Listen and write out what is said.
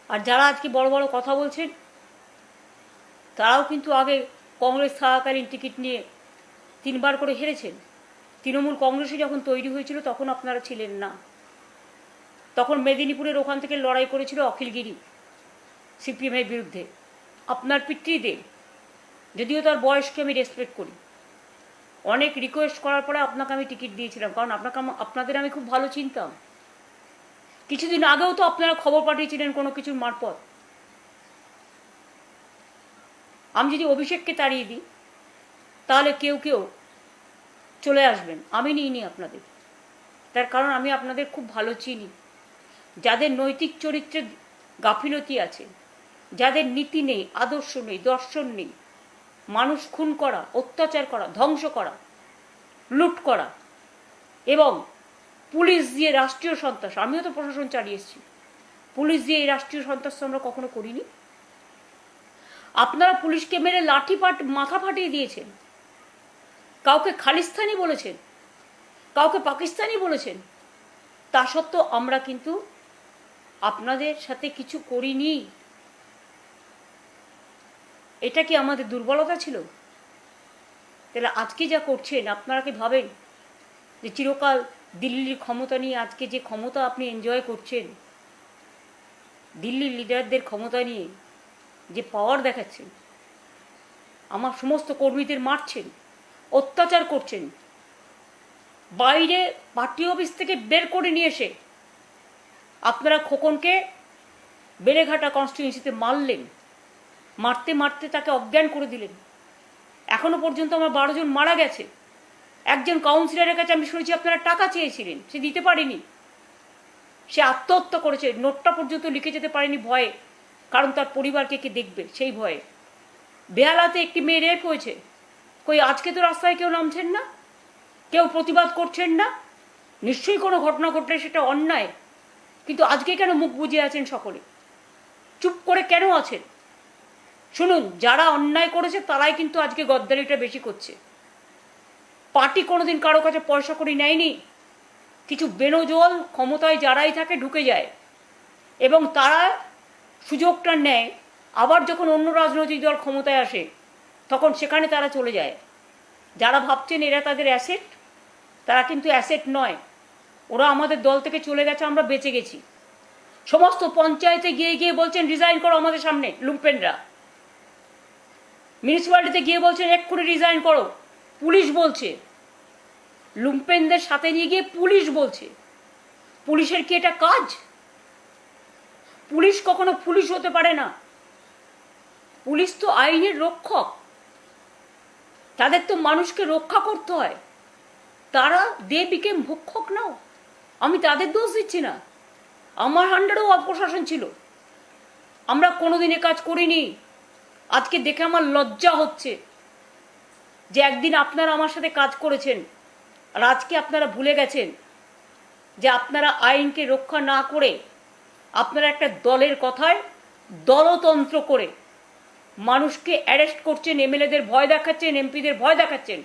আর যারা আজকে বড় বড় কথা বলছেন তারাও কিন্তু আগে কংগ্রেস থাকাকালীন টিকিট নিয়ে 3বার করে হেরেছেন। তৃণমূল কংগ্রেসে যখন তৈরি হয়েছিল তখন আপনারা ছিলেন না। তখন মেদিনীপুরের ওখান থেকে লড়াই করেছিল অখিলগিরি সিপিএমের বিরুদ্ধে, আপনার পিতৃদেব। যদিও তার বয়সকে আমি রেসপেক্ট করি, অনেক রিকোয়েস্ট করার পরে আপনাকে আমি টিকিট দিয়েছিলাম, কারণ আপনাদের আমি খুব ভালো চিনতাম। কিছুদিন আগেও তো আপনারা খবর পাঠিয়েছিলেন কোনো কিছুর মারফত। আমি যদি অভিষেককে তাড়িয়ে দিই তাহলে কেউ কেউ চলে আসবেন, আমি নিইনি আপনাদের। তার কারণ আমি আপনাদের খুব ভালো চিনি। যাদের নৈতিক চরিত্রের গাফিলতি আছে, যাদের নীতি নেই, আদর্শ নেই, দর্শন নেই, মানুষ খুন করা, অত্যাচার করা, ধ্বংস করা, লুট করা এবং পুলিশ দিয়ে রাষ্ট্রীয় সন্ত্রাস, আমিও তো প্রশাসন চালিয়ে এসেছি, পুলিশ দিয়ে এই রাষ্ট্রীয় সন্ত্রাস তো আমরা কখনো করিনি। আপনারা পুলিশকে মেরে লাঠি মাথা ফাটিয়ে দিয়েছেন, কাউকে খালিস্তানি বলেছেন, কাউকে পাকিস্তানি বলেছেন। তা সত্ত্বেও আমরা কিন্তু আপনাদের সাথে কিছু করিনি। এটা কি আমাদের দুর্বলতা ছিল? তাহলে আজকে যা করছেন, আপনারা কি ভাবেন যে চিরকাল দিল্লির ক্ষমতা নিয়ে আজকে যে ক্ষমতা আপনি এনজয় করছেন, দিল্লির লিডারদের ক্ষমতা নিয়ে যে পাওয়ার দেখাচ্ছেন, আমার সমস্ত কর্মীদের মারছেন, অত্যাচার করছেন, বাইরে পার্টি অফিস থেকে বের করে নিয়ে এসে আপনারা খোকনকে বেলেঘাটা কনস্টিটিউয়েন্সিতে মারলেন, মারতে মারতে তাকে অজ্ঞান করে দিলেন। এখনো পর্যন্ত আমার 12 জন মারা গেছে। একজন কাউন্সিলরের কাছে আমি শুনেছি আপনারা টাকা চেয়েছিলেন, সে দিতে পারেনি, সে আত্মহত্যা করেছে। নোটটা পর্যন্ত লিখে যেতে পারেনি ভয়ে, কারণ তার পরিবারকে কে দেখবে সেই ভয়ে। বেহালাতে একটি মেয়ে রেপ হয়েছে, কই আজকে তো রাস্তায় কেউ নামছেন না, কেউ প্রতিবাদ করছেন না। নিশ্চয়ই কোনো ঘটনা ঘটলে সেটা অন্যায়, কিন্তু আজকে কেন মুখ বুজে আছেন সকলে, চুপ করে কেন আছেন? শুনুন, যারা অন্যায় করেছে তারাই কিন্তু আজকে গদ্দারিটা বেশি করছে। পার্টি কোনোদিন কারো কাছে পয়সা করে নেয়নি। কিছু বেনজল ক্ষমতায় যারাই থাকে ঢুকে যায় এবং তারা সুযোগটা নেয়। আবার যখন অন্য রাজনৈতিক দল ক্ষমতায় আসে তখন সেখানে তারা চলে যায়। যারা ভাবছেন এরা তাদের অ্যাসেট, তারা কিন্তু অ্যাসেট নয়। ওরা আমাদের দল থেকে চলে গেছে, আমরা বেঁচে গেছি। সমস্ত পঞ্চায়েতে গিয়ে গিয়ে বলছেন রিজাইন করো আমাদের সামনে, লুম্পেনরা। মিউনিসিপ্যালিটিতে গিয়ে বলছেন এক্ষুনি রিজাইন করো, পুলিশ বলছে। লুম্পেনদের সাথে নিয়ে গিয়ে পুলিশ বলছে। পুলিশের কি এটা কাজ? পুলিশ কখনো পুলিশ হতে পারে না। পুলিশ তো আইনের রক্ষক, তাদের তো মানুষকে রক্ষা করতে হয়। তারা দে বিকেম ভক্ষক নাও। আমি তাদের দোষ দিচ্ছি না, আমার আন্ডারেও অপশাসন ছিল, আমরা কোনোদিন এ কাজ করিনি। আজকে দেখে আমার লজ্জা হচ্ছে যে একদিন আপনারা আমার সাথে কাজ করেছেন আর আজকে আপনারা ভুলে গেছেন যে আপনারা আইনকে রক্ষা না করে আপনারা একটা দলের কথায় দলতন্ত্র করে মানুষকে অ্যারেস্ট করছেন, এমএলএদের ভয় দেখাচ্ছেন, এমপিদের ভয় দেখাচ্ছেন।